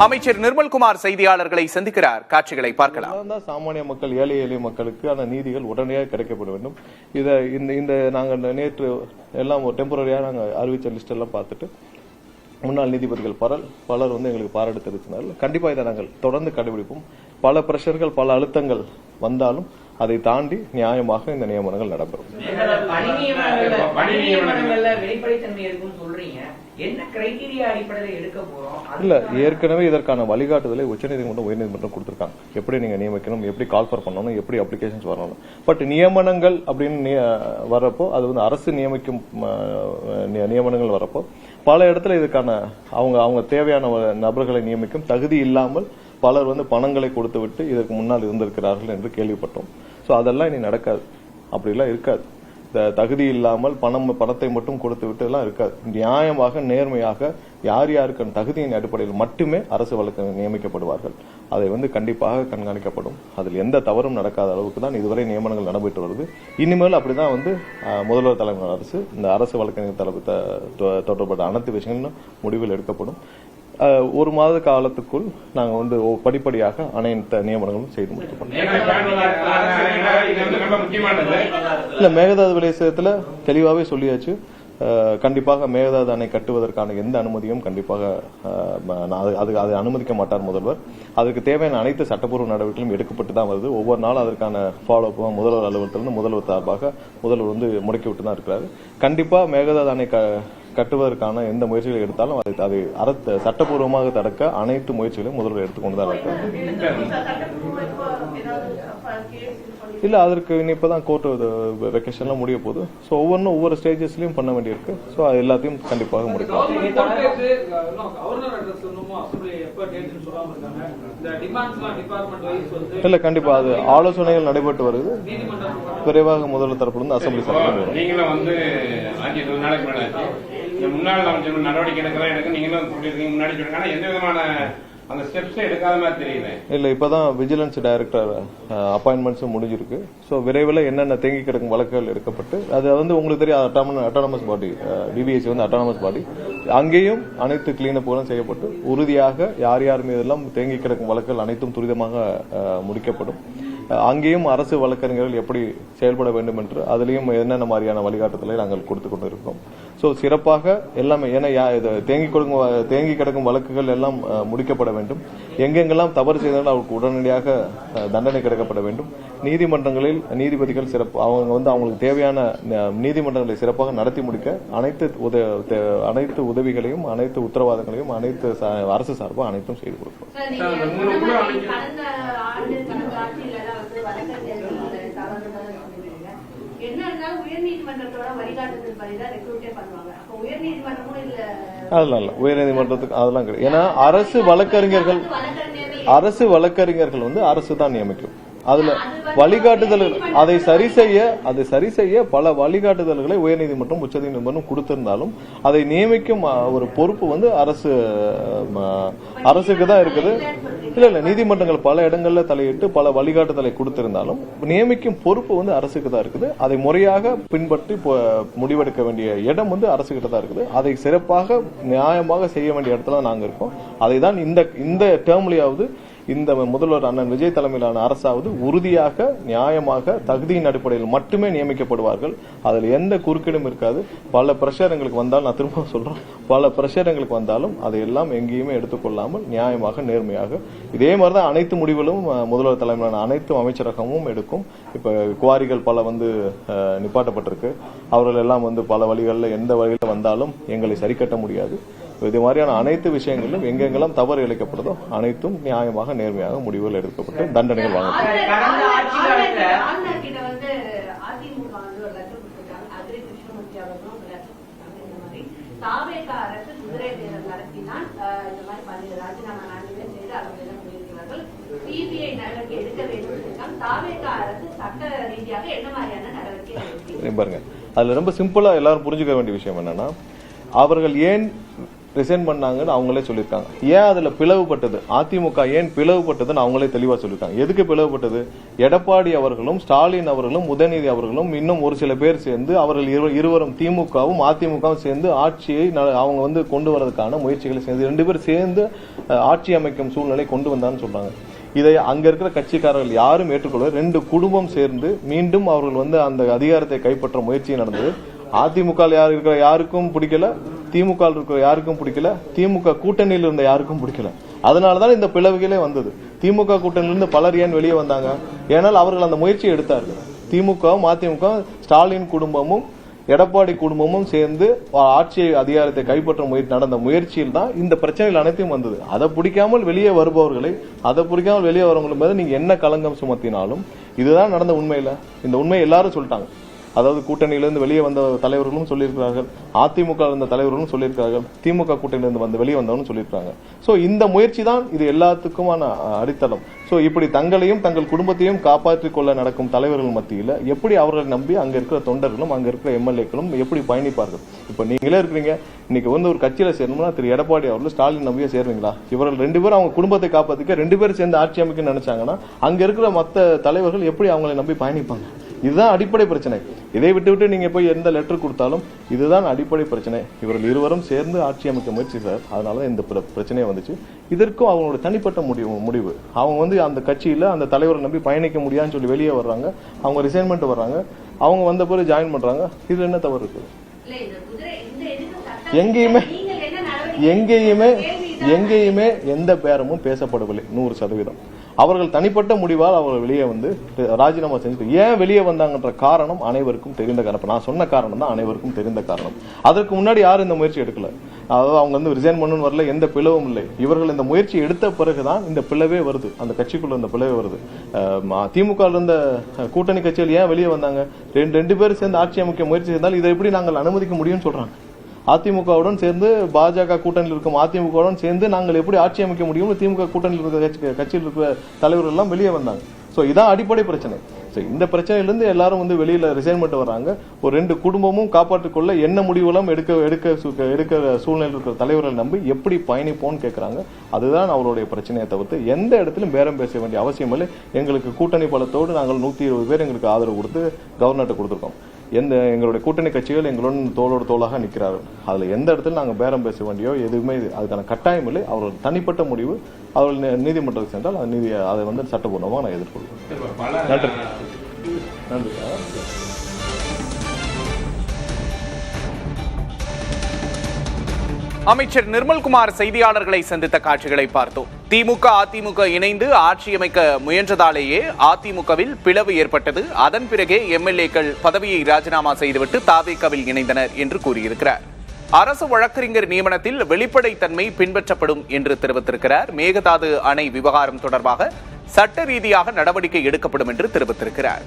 அமைச்சர் நிர்மல்குமார் செய்தியாளர்களை சந்திக்கிறார். காட்சிகளை பார்க்கலாம். சாமானிய மக்கள், ஏழை எளிய மக்களுக்கு அந்த நீதிகள் உடனடியாக கிடைக்கப்பட வேண்டும். இதை இந்த நாங்கள் நேற்று எல்லாம் டெம்பரரியாக நாங்கள் அறிவிச்ச லிஸ்ட் எல்லாம் பார்த்துட்டு முன்னாள் நீதிபதிகள் பலர் எங்களுக்கு பாராட்டு தெரிவித்தனார்கள். கண்டிப்பாக இதை நாங்கள் தொடர்ந்து கடைபிடிப்போம். பல பிரஷர்கள், பல அழுத்தங்கள் வந்தாலும் அதை தாண்டி நியாயமாக இந்த நியமனங்கள் நடைபெறும். இல்ல, ஏற்கனவே இதற்கான வழிகாட்டுதலை உச்சநீதிமன்றம், உயர்நீதிமன்றம் கொடுத்திருக்காங்க. எப்படி நீங்க நியமிக்கணும், எப்படி கால்ஃபர் பண்ணணும், எப்படி அப்ளிகேஷன்ஸ் வரணும். பட் நியமனங்கள் அப்படின்னு வரப்போ, அது அரசு நியமிக்கும் நியமனங்கள் வரப்போ பல இடத்துல இதுக்கான அவங்க தேவையான நபர்களை நியமிக்கும் தகுதி இல்லாமல் பலர் பணங்களை கொடுத்து விட்டு இதற்கு முன்னால் இருந்திருக்கிறார்கள் என்று கேள்விப்பட்டோம். சோ அதெல்லாம் இனி நடக்காது. அப்படிலாம் இருக்காது. தகுதி இல்லாமல் பணத்தை மட்டும் கொடுத்து விட்டு எல்லாம் இருக்காது. நியாயமாக, நேர்மையாக யார் யாருக்கு தகுதியின் அடிப்படையில் மட்டுமே அரசு வழக்கறிஞர் நியமிக்கப்படுவார்கள். அதை கண்டிப்பாக கண்காணிக்கப்படும். அதில் எந்த தவறும் நடக்காத அளவுக்கு தான் இதுவரை நியமனங்கள் நடைபெற்று வருது. இனிமேல் அப்படிதான் முதல்வர் தலைமையிலான அரசு இந்த அரசு வழக்கறிஞர் தொடர்பட்ட அனைத்து விஷயங்களும் முடிவில் எடுக்கப்படும். ஒரு மாத காலத்துக்குள் நாங்க படிப்படியாக அனைத்து நியமனங்களும் செய்து முடிக்கப்படும். இல்ல, மேகதாது விளைச்சத்துல தெளிவாவே சொல்லியாச்சு. கண்டிப்பாக மேகதாது அணை கட்டுவதற்கான எந்த அனுமதியும் கண்டிப்பாக அதை அனுமதிக்க மாட்டார் முதல்வர். அதற்கு தேவையான அனைத்து சட்டப்பூர்வ நடவடிக்கைகளும் எடுக்கப்பட்டு தான் வருது. ஒவ்வொரு நாளும் அதற்கான ஃபாலோ அப் முதல்வர் அலுவலகத்திலிருந்து முதல்வர் சார்பாக முதல்வர் முடக்கி விட்டு தான் இருக்கிறாரு. கண்டிப்பா மேகதாது அணை கட்டுவதற்கான எந்த முயற்சிகளை எடுத்தாலும் அதை சட்டப்பூர்வமாக தடுக்க அனைத்து முயற்சிகளையும் முதல்வர் எடுத்துக்கொண்டுதான் இருக்கிறார். இல்ல, அதற்கு இப்பதான் கோர்ட் வெக்கேஷன்லாம் முடிய போகுது. ஸோ ஒவ்வொரு ஸ்டேஜஸ்லயும் பண்ண வேண்டியிருக்கு. ஸோ அது எல்லாத்தையும் கண்டிப்பாக முடிக்கும். இல்ல, கண்டிப்பா அது ஆலோசனைகள் நடைபெற்று வருது. விரைவாக முதல்வர் தரப்பிலிருந்து அசம்பிளி சார்பில் முன்னாள் அமைச்சர் நடவடிக்கை எடுக்க நீங்களும் சொல்லிருக்கீங்க, முன்னாடி சொல்லுங்க. எந்த விதமான அந்த ஸ்டெப்ஸ் எடுக்காத மாதிரி தெரியல. இல்ல, இப்பதான் விஜிலன்ஸ் டைரக்டர் அப்பாயின்மெண்ட்ஸும் முடிஞ்சிருக்கு. சோ விரைவில் என்னென்ன தேங்கி கிடக்கும் வழக்குகள் எடுக்கப்பட்டு அது உங்களுக்கு தெரியும், அட்டானமஸ் பாடி, டிபிஎஸ்சி அட்டானமஸ் பாடி, அங்கேயும் அனைத்து கிளீனப்புகளும் செய்யப்பட்டு உறுதியாக யார் யார் மீதெல்லாம் தேங்கி கிடக்கும் வழக்குகள் அனைத்தும் துரிதமாக முடிக்கப்படும். அங்கேயும் அரசு வழக்கறிஞர்கள் எப்படி செயல்பட வேண்டும் என்று அதிலையும் என்னென்ன மாதிரியான வழிகாட்டுதலை நாங்கள் கொடுத்துக் கொண்டிருக்கோம். சோ சிறப்பாக எல்லாமே, ஏன்னா தேங்கி கிடக்கும் வழக்குகள் எல்லாம் முடிக்கப்பட வேண்டும். எங்கெங்கெல்லாம் தவறு செய்தாலும் அவருக்கு உடனடியாக தண்டனை கிடைக்கப்பட வேண்டும். நீதிமன்றங்களில் நீதிபதிகள் அவங்களுக்கு தேவையான நீதிமன்றங்களை சிறப்பாக நடத்தி முடிக்க அனைத்து உதவிகளையும், அனைத்து உத்தரவாதங்களையும் அனைத்து அரசு சார்பாக அனைத்தும் செய்து கொடுக்கும். அதெல்லாம் உயர்நீதிமன்றத்துக்கு அதெல்லாம் கிடையாது. ஏன்னா அரசு வழக்கறிஞர்கள் அரசு தான் நியமிக்கும். அதுல வழிகாட்டுதல் அதை சரி செய்ய பல வழிகாட்டுதல்களை உயர்நீதிமன்றம், உச்சநீதிமன்றம் கொடுத்திருந்தாலும் அதை நியமிக்கும் ஒரு பொறுப்பு அரசுக்கு தான் இருக்குது. இல்ல, நீதிமன்றங்கள் பல இடங்கள்ல தலையிட்டு பல வழிகாட்டுதலை கொடுத்திருந்தாலும் நியமிக்கும் பொறுப்பு அரசுக்கு தான் இருக்குது. அதை முறையாக பின்பற்றி முடிவெடுக்க வேண்டிய இடம் அரசுகிட்ட தான் இருக்குது. அதை சிறப்பாக நியாயமாக செய்ய வேண்டிய இடத்துல நாங்க இருக்கோம். அதை தான் இந்த டேர்ம்லயாவது இந்த முதல்வர் அண்ணன் விஜய் தலைமையிலான அரசாவது உறுதியாக, நியாயமாக, தகுதியின் அடிப்படையில் மட்டுமே நியமிக்கப்படுவார்கள். அதில் எந்த குறுக்கீடும் இருக்காது. பல பிரஷர் எங்களுக்கு வந்தாலும், நான் திரும்ப சொல்றேன், பல பிரஷர் எங்களுக்கு வந்தாலும் அதையெல்லாம் எங்கேயுமே எடுத்துக்கொள்ளாமல் நியாயமாக, நேர்மையாக, இதே மாதிரிதான் அனைத்து முடிவுகளும் முதல்வர் தலைமையிலான அனைத்து அமைச்சரகமும் எடுக்கும். இப்ப குவாரிகள் பல நிப்பாட்டப்பட்டிருக்கு. அவர்கள் எல்லாம் பல வழிகளில் எந்த வழியில் வந்தாலும் எங்களை சரி கட்ட முடியாது. இது மாதிரியான அனைத்து விஷயங்களிலும் எங்கெங்கெல்லாம் தவறு இழைக்கப்படுதோ அனைத்தும் நியாயமாக, நேர்மையாக முடிவுகள் எடுக்கப்பட்டு தண்டனைகள் வழங்கப்படும். பாருங்க, அதுல ரொம்ப சிம்பிளா எல்லாரும் புரிஞ்சுக்க வேண்டிய விஷயம் என்னன்னா, அவர்கள் ஏன் ரிசைன் பண்ணாங்கன்னு அவங்களே சொல்லியிருக்காங்க. ஏன் அதுல பிளவுபட்டது, அதிமுக ஏன் பிளவுபட்டதுன்னு அவங்களே தெளிவா சொல்லியிருக்காங்க. எதுக்கு பிளவுபட்டது? எடப்பாடி அவர்களும் ஸ்டாலின் அவர்களும் உதயநிதி அவர்களும் இன்னும் ஒரு சில பேர் சேர்ந்து அவர்கள் இருவரும் திமுகவும் அதிமுகவும் சேர்ந்து ஆட்சியை அவங்க வந்து கொண்டு வரதுக்கான முயற்சிகளை சேர்ந்து 2 பேர் சேர்ந்து ஆட்சி அமைக்கும் சூழ்நிலை கொண்டு வந்தான்னு சொல்றாங்க. இதை அங்க இருக்கிற கட்சிக்காரர்கள் யாரும் ஏற்றுக்கொள்ள 2 குடும்பம் சேர்ந்து மீண்டும் அவர்கள் வந்து அந்த அதிகாரத்தை கைப்பற்ற முயற்சி நடந்தது. அதிமுக இருக்கிற யாருக்கும் பிடிக்கல, திமுக இருக்கிற யாருக்கும் பிடிக்கல, திமுக கூட்டணியில் இருந்த யாருக்கும் பிடிக்கல. அதனாலதான் இந்த பிளவுகளே வந்தது. திமுக கூட்டணியிலிருந்து பலர் ஏன் வெளியே வந்தாங்க? ஏனால் அவர்கள் அந்த முயற்சியை எடுத்தார்கள். திமுகவும் அதிமுக ஸ்டாலின் குடும்பமும் எடப்பாடி குடும்பமும் சேர்ந்து ஆட்சி அதிகாரத்தை கைப்பற்ற நடந்த முயற்சியில் தான் இந்த பிரச்சனைகள் அனைத்தையும் வந்தது. அதை பிடிக்காமல் வெளியே வருபவர்களை, அதை பிடிக்காமல் வெளியே வரவங்களும் போது நீங்க என்ன களங்கம் சுமத்தினாலும் இதுதான் நடந்த உண்மையில. இந்த உண்மையை எல்லாரும் சொல்லிட்டாங்க. அதாவது கூட்டணியிலிருந்து வெளியே வந்த தலைவர்களும் சொல்லியிருக்கிறார்கள், அதிமுக இருந்த தலைவர்களும் சொல்லியிருக்கிறார்கள், திமுக கூட்டணியிலிருந்து வந்து வெளியே வந்தவனும் சொல்லியிருக்காங்க. சோ இந்த முயற்சி தான் இது எல்லாத்துக்குமான அடித்தளம். சோ இப்படி தங்களையும் தங்கள் குடும்பத்தையும் காப்பாற்றிக் கொள்ள நடக்கும் தலைவர்கள் மத்தியில் எப்படி அவர்களை நம்பி அங்க இருக்கிற தொண்டர்களும் அங்க இருக்கிற எம்எல்ஏக்களும் எப்படி பயணிப்பார்கள்? இப்ப நீங்களே இருக்கிறீங்க, இன்னைக்கு வந்து ஒரு கட்சியில சேரணும்னா திரு எடப்பாடி அவர்கள் ஸ்டாலின் நம்பியே சேருவீங்களா? இவர்கள் 2 பேரும் அவங்க குடும்பத்தை காப்பாத்திக்க 2 பேரும் சேர்ந்து ஆட்சி அமைக்க நினைச்சாங்கன்னா அங்க இருக்கிற மத்த தலைவர்கள் எப்படி அவங்களை நம்பி பயணிப்பாங்க? இதுதான் அடிப்படை பிரச்சனை. இதை விட்டு நீங்க போய் எந்த லெட்டர் கொடுத்தாலும் இதுதான் அடிப்படை பிரச்சனை. இவர்கள் இருவரும் சேர்ந்து ஆட்சி அமைக்க முயற்சிக்கிறார். அதனால இந்த பிரச்சனையே வந்துச்சு. இதற்கும் அவங்களோட தனிப்பட்ட முடிவு. அவங்க வந்து அந்த கட்சியில அந்த தலைவரை நம்பி பயணிக்க முடியாதுன்னு சொல்லி வெளியே வர்றாங்க, அவங்க ரிசைன்மெண்ட் வர்றாங்க, அவங்க வந்த பிறகு ஜாயின் பண்றாங்க. இதுல என்ன தவறு இருக்கு? எங்கேயுமே எந்த பேரமும் பேசப்படவில்லை. 100%. அவர்கள் தனிப்பட்ட முடிவால் அவர்கள் வெளியே வந்து ராஜினாமா செஞ்சு ஏன் வெளியே வந்தாங்கன்ற காரணம் அனைவருக்கும் தெரிந்த காரணம். நான் சொன்ன காரணம் தான் அனைவருக்கும் தெரிந்த காரணம். அதற்கு முன்னாடி யாரும் இந்த முயற்சி எடுக்கல. அதாவது அவங்க வந்து ரிசைன் பண்ணணும்னு வரல, எந்த பிளவும் இல்லை. இவர்கள் இந்த முயற்சி எடுத்த பிறகுதான் இந்த பிளவே வருது, அந்த கட்சிக்குள்ள இந்த பிளவே வருது. திமுக இருந்த கூட்டணி கட்சிகள் ஏன் வெளியே வந்தாங்க? 2 பேர் சேர்ந்து ஆட்சி அமைக்க முயற்சி செய்தால் இதை எப்படி நாங்கள் அனுமதிக்க முடியும்னு சொல்றாங்க. அதிமுகவுடன் சேர்ந்து பாஜக கூட்டணியில் இருக்கும் அதிமுகவுடன் சேர்ந்து நாங்கள் எப்படி ஆட்சி அமைக்க முடியும்? திமுக கூட்டணியில் இருக்கிற கட்சியில் இருக்கிற தலைவர்கள் எல்லாம் வெளியே வந்தாங்க. சோ இதான் அடிப்படை பிரச்சனை. இந்த பிரச்சனையிலிருந்து எல்லாரும் வந்து வெளியில ரிசைன்மெண்ட் வர்றாங்க. ஒரு 2 குடும்பமும் காப்பாற்றிக் கொள்ள என்ன முடிவுகளும் எடுக்க சூழ்நிலை இருக்கிற தலைவர்கள் நம்பி எப்படி பயணிப்போம்னு கேட்கறாங்க. அதுதான் அவருடைய பிரச்சனையை தவிர்த்து எந்த இடத்திலும் பேரம் பேச வேண்டிய அவசியம் இல்லை. எங்களுக்கு கூட்டணி பலத்தோடு நாங்கள் 120 பேர் எங்களுக்கு ஆதரவு கொடுத்து கவர்னர்ட்ட கொடுத்திருக்கோம். எங்களுடைய கூட்டணி கட்சிகள் எங்களுடன் தோளோடு தோளாக நிற்கிறார்கள். அதுல எந்த இடத்துல நாங்கள் பேரம் பேச வேண்டியோ எதுவுமே அதுக்கான கட்டாயம் இல்லை. அவர்கள் தனிப்பட்ட முடிவு. அவர்கள் நீதிமன்றத்துக்கு சென்றால் அதை வந்து சட்டபூர்வமாக நான் எதிர்கொள்வேன். நன்றி நன்றி. அமைச்சர் நிர்மல்குமார் செய்தியாளர்களை சந்தித்த காட்சிகளை பார்த்தோம். திமுக அதிமுக இணைந்து ஆட்சி அமைக்க முயன்றதாலேயே அதிமுகவில் பிளவு ஏற்பட்டது. அதன் பிறகே எம்எல்ஏக்கள் பதவியை ராஜினாமா செய்துவிட்டு தாவேகாவில் இணைந்தனர் என்று கூறியிருக்கிறார். அரசு வழக்கறிஞர் நியமனத்தில் வெளிப்படைத்தன்மை பின்பற்றப்படும் என்று தெரிவித்திருக்கிறார். மேகதாது அணை விவகாரம் தொடர்பாக சட்ட ரீதியாக நடவடிக்கை எடுக்கப்படும் என்று தெரிவித்திருக்கிறார்.